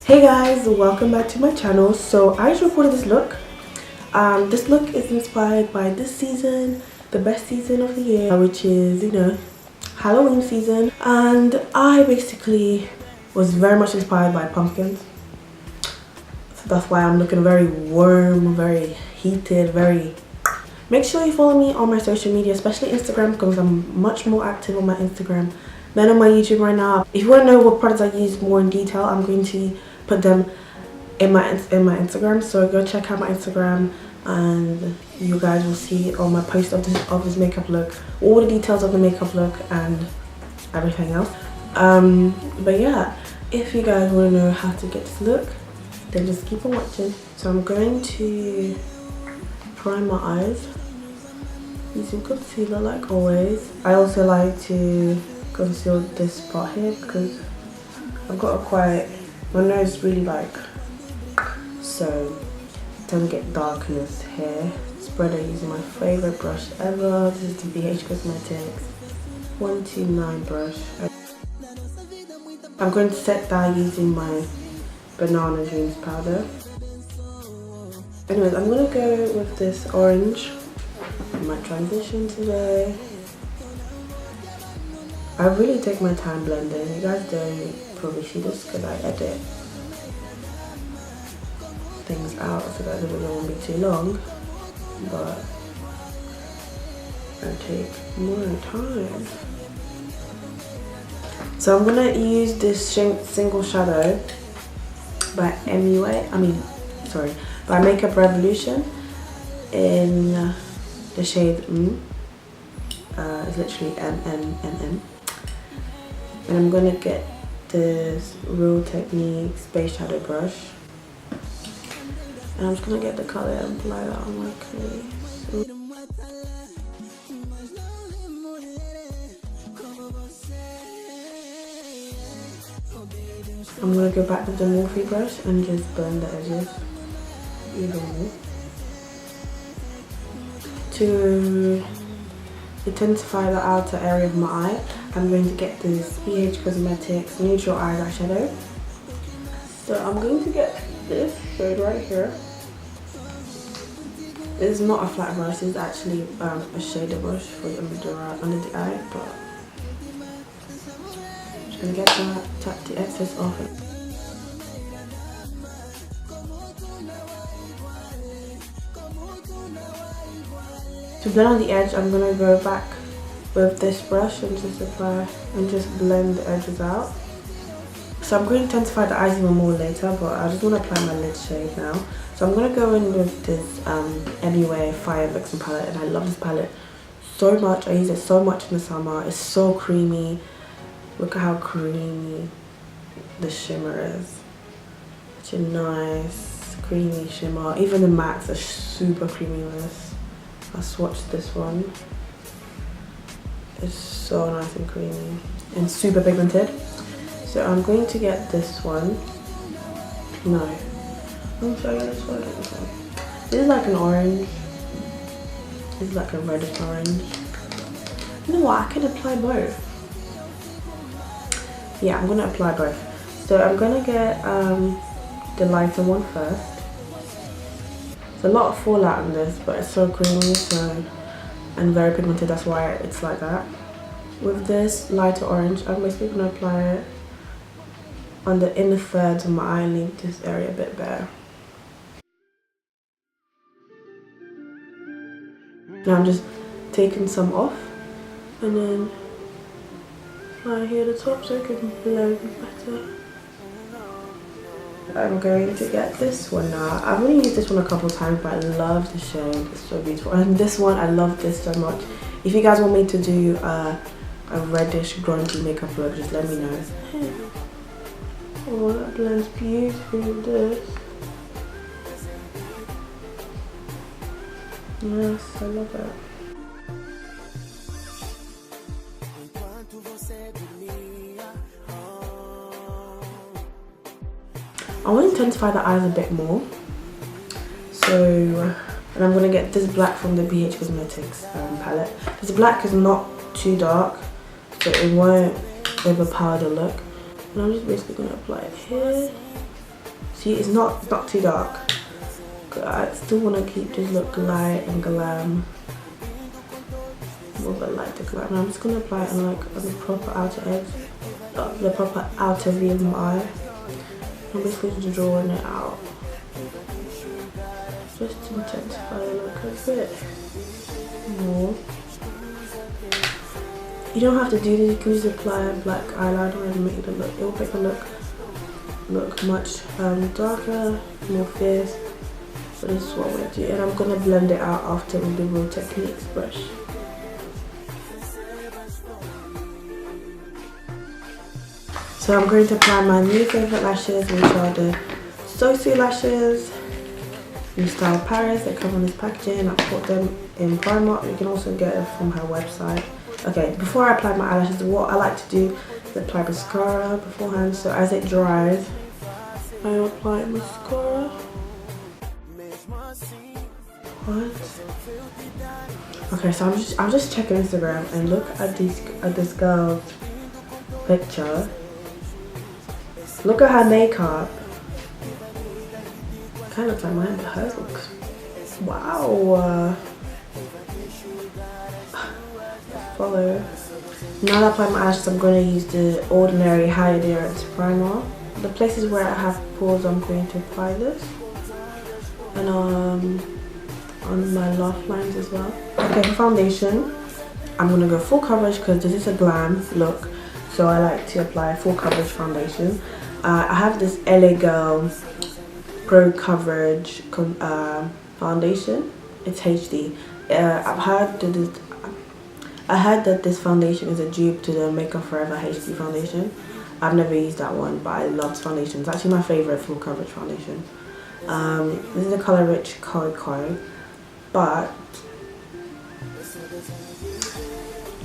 Hey guys, welcome back to my channel. So I just recorded this look. This look is inspired by this season, the best season of the year, which is, Halloween season. And I basically was very much inspired by pumpkins. So that's why I'm looking very warm, very heated, very... Make sure you follow me on my social media, especially Instagram, because I'm much more active on my Instagram than on my YouTube right now. If you want to know what products I use more in detail, I'm going to put them in my Instagram, so go check out my Instagram and you guys will see on my post of this makeup look all the details of the makeup look and everything else. But yeah, if you guys want to know how to get this look, then just keep on watching. So I'm going to prime my eyes using concealer like always. I also like to conceal this part here because I've got a quite, my nose is really so it doesn't get darkness here. Spreader using my favorite brush ever. This is the BH Cosmetics 129 brush. I'm going to set that using my Banana Dreams powder. Anyways, I'm going to go with this orange in my transition today. I really take my time blending. You guys don't probably see this because I edit things out so that the video won't be too long, but I take more time. So I'm gonna use this single shadow by by Makeup Revolution in the shade it's literally M. And I'm gonna get this Real Technique Space Shadow brush. And I'm just gonna get the color and apply that on my face. I'm gonna go back with the Morphe brush and just blend the edges evenly. To intensify the outer area of my eye, I'm going to get this BH Cosmetics Neutral Eyeshadow. So I'm going to get this shade right here. It's not a flat brush, it's actually a shader brush for under the eye, but I'm just going to get that, tap the excess off. To blend on the edge, I'm going to go back with this brush and just apply and just blend the edges out. So I'm going to intensify the eyes even more later, but I just want to apply my lid shade now. So I'm going to go in with this Anyway Fire Vixen palette, and I love this palette so much. I use it so much in the summer. It's so creamy. Look at how creamy the shimmer is. Such a nice creamy shimmer. Even the mattes are super creamy with this. I swatched this one. It's so nice and creamy and super pigmented. So I'm going to get this one. No. I'm sorry, this one. This is like an orange. This is like a reddish orange. You know what? I can apply both. Yeah, I'm gonna apply both. So I'm gonna get the lighter one first. There's a lot of fallout in this, but it's so creamy, and very pigmented. That's why it's like that. With this lighter orange, I'm basically gonna apply it on the inner thirds of my eye and leave this area a bit bare. Now I'm just taking some off and then apply here at the top so it can blend better. I'm going to get this one now. I've only used this one a couple of times, but I love the shade. It's so beautiful. And this one, I love this so much. If you guys want me to do a reddish grungy makeup look, just let me know. Oh, that blends beautifully with this. Yes, I love it. I want to intensify the eyes a bit more. So, and I'm going to get this black from the BH Cosmetics palette. This black is not too dark, so it won't overpower the look. And I'm just basically going to apply it here See, it's not too dark. I still want to keep this look light and glam. More of a lighter glam. And I'm just going to apply it on like on the proper outer edge, the proper outer V of my eye. I'm basically just drawing it out, just to intensify the look a bit more. You don't have to do this. You can just apply a black eyeliner and make the look. It will make the look much darker, more fierce. But this is what I'm going to do, and I'm going to blend it out after with the Real Techniques brush. So I'm going to apply my new favourite lashes, which are the Sosu lashes in style Paris. They come on this packaging. I bought them in Primark. You can also get them from her website. Okay, before I apply my eyelashes, what I like to do is apply mascara beforehand. So as it dries, I apply mascara. What? Okay, so I'm just checking Instagram and look at this girl's picture. Look at her makeup. Kind of looks like mine, but hers looks wow. Follow. Now that I apply my eyelashes, I'm going to use the Ordinary High Adherence Primer. The places where I have pores, I'm going to apply this, and on my laugh lines as well. Okay, for foundation, I'm going to go full coverage because this is a glam look, so I like to apply full coverage foundation. I have this LA Girl Pro Coverage foundation. It's HD. I heard that this foundation is a dupe to the Makeup Forever HD foundation. I've never used that one, but I love this foundation. It's actually my favourite full coverage foundation. This is the Colour Rich Koi Koi, but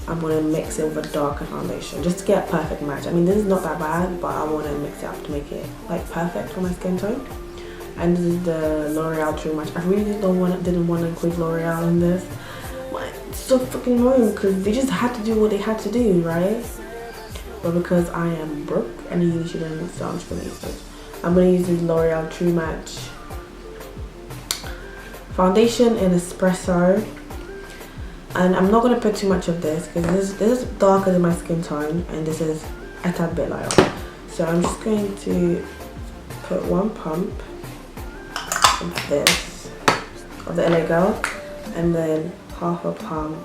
I'm going to mix it with a darker foundation just to get a perfect match. I mean, this is not that bad, but I want to mix it up to make it like perfect for my skin tone. And this is the L'Oreal True Match. I really didn't want to include L'Oreal in this. But it's so fucking annoying because they just had to do what they had to do, right? But because I am broke and you shouldn't, so I'm just going to use this. I'm going to use this L'Oreal True Match foundation in Espresso. And I'm not going to put too much of this because this is darker than my skin tone and this is a tad bit lighter. So I'm just going to put one pump of this, of the LA Girl, and then half a pump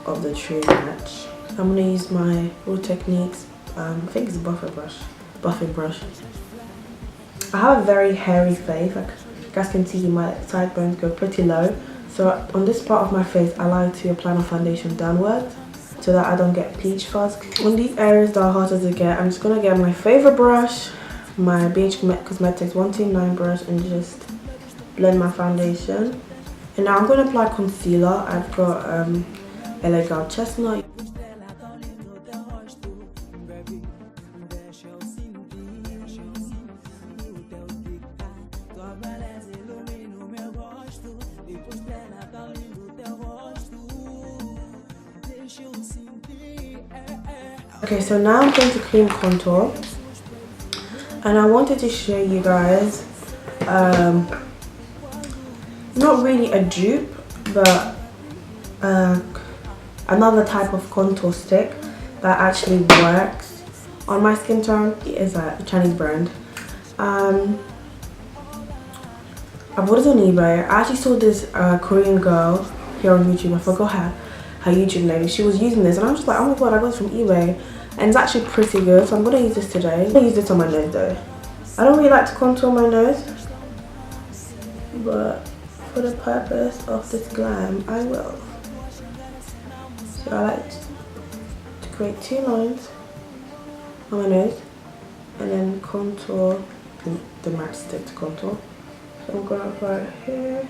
of the True Match. I'm going to use my Real Techniques, I think it's a buffing brush. I have a very hairy face, like you guys can see my sideburns go pretty low. So on this part of my face, I like to apply my foundation downwards so that I don't get peach fuzz. On these areas that are harder to get, I'm just going to get my favorite brush, my BH Cosmetics 129 brush, and just blend my foundation. And now I'm going to apply concealer. I've got LA Girl Chestnut. Okay, so now I'm going to cream contour, and I wanted to show you guys not really a dupe, but another type of contour stick that actually works on my skin tone. It is a Chinese brand. I bought it on eBay. I actually saw this Korean girl here on YouTube. I forgot her YouTube name. She was using this and I was just like, oh my god, I got this from eBay and it's actually pretty good, so I'm going to use this today. I'm going to use this on my nose though. I don't really like to contour my nose, but for the purpose of this glam, I will. So I like to create 2 lines on my nose and then contour the matchstick to contour. So I'm going to apply it here.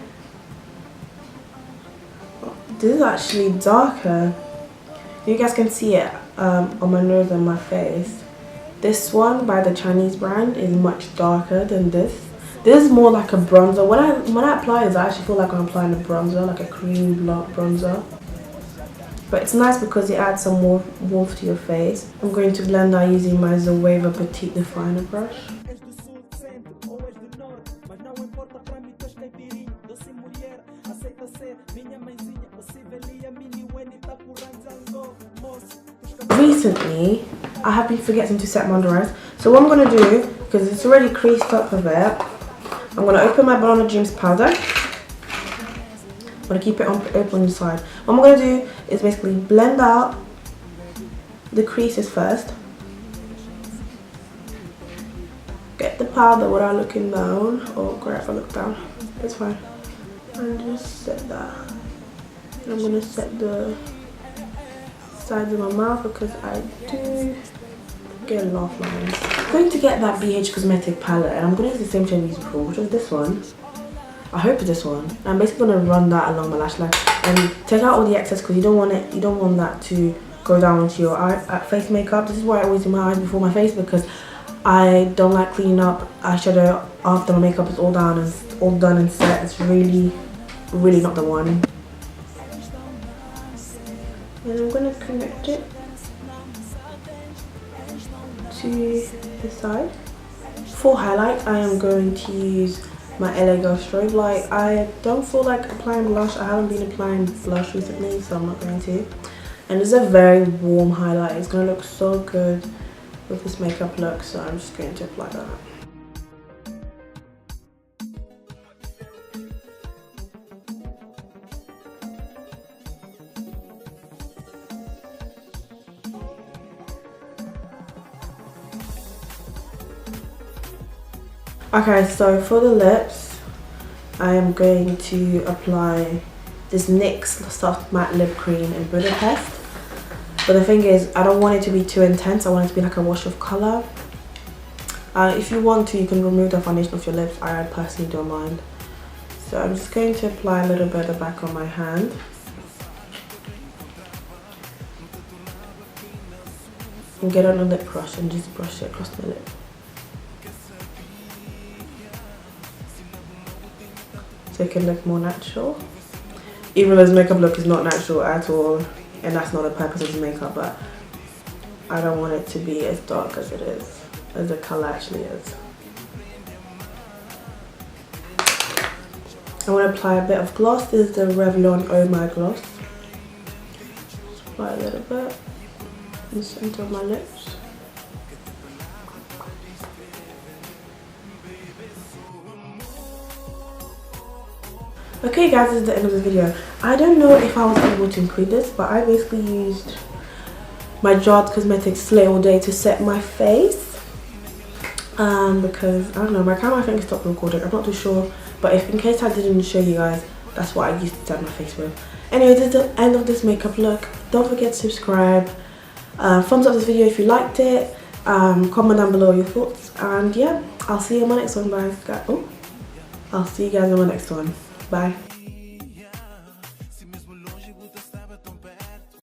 This is actually darker. You guys can see it on my nose and my face. This one by the Chinese brand is much darker than this. This is more like a bronzer. When I apply this, I actually feel like I'm applying a bronzer, like a cream bronzer. But it's nice because it adds some more warmth to your face. I'm going to blend out using my Zoeva Petite Definer brush. recently I have been forgetting to set my under eyes. So what I'm going to do, because it's already creased up a bit, I'm going to open my Banana Dreams powder. I'm going to keep it open on the side. What I'm going to do is basically blend out the creases first. Get the powder without looking down. Oh great, if I look down. It's fine. And just set that. And I'm going to set the sides of my mouth because I do get a lot of lines. I'm going to get that BH Cosmetic palette and I'm going to use the same shade I used before, which was this one. I hope it's this one. I'm basically going to run that along my lash line and take out all the excess because you don't want that to go down onto your face makeup. This is why I always do my eyes before my face, because I don't like cleaning up eyeshadow after my makeup is all done and set. It's really not the one. And I'm going to connect it to the side. For highlight, I am going to use my LA Girl Strobe Light. I don't feel like applying blush. I haven't been applying blush recently, so I'm not going to. And it's a very warm highlight. It's going to look so good with this makeup look, so I'm just going to apply that. Okay, so for the lips, I am going to apply this NYX Soft Matte Lip Cream in Budapest. But the thing is, I don't want it to be too intense. I want it to be like a wash of colour. If you want to, you can remove the foundation off your lips. I personally don't mind. So I'm just going to apply a little bit at the back of my hand. And get on a lip brush and just brush it across my lip. So it can look more natural. Even though this makeup look is not natural at all, and that's not the purpose of the makeup, but I don't want it to be as dark as it is, as the colour actually is. I want to apply a bit of gloss. This is the Revlon Oh My Gloss. Just apply a little bit in the centre of my lips. Okay guys, this is the end of the video. I don't know if I was able to include this, but I basically used my Jart Cosmetics Slay All Day to set my face. Because, I don't know, my camera I think stopped recording, I'm not too sure. But if in case I didn't show you guys, that's what I used to set my face with. Anyway, this is the end of this makeup look. Don't forget to subscribe. Thumbs up this video if you liked it. Comment down below your thoughts. And yeah, I'll see you in my next one, guys. I'll see you guys in my next one. Bye.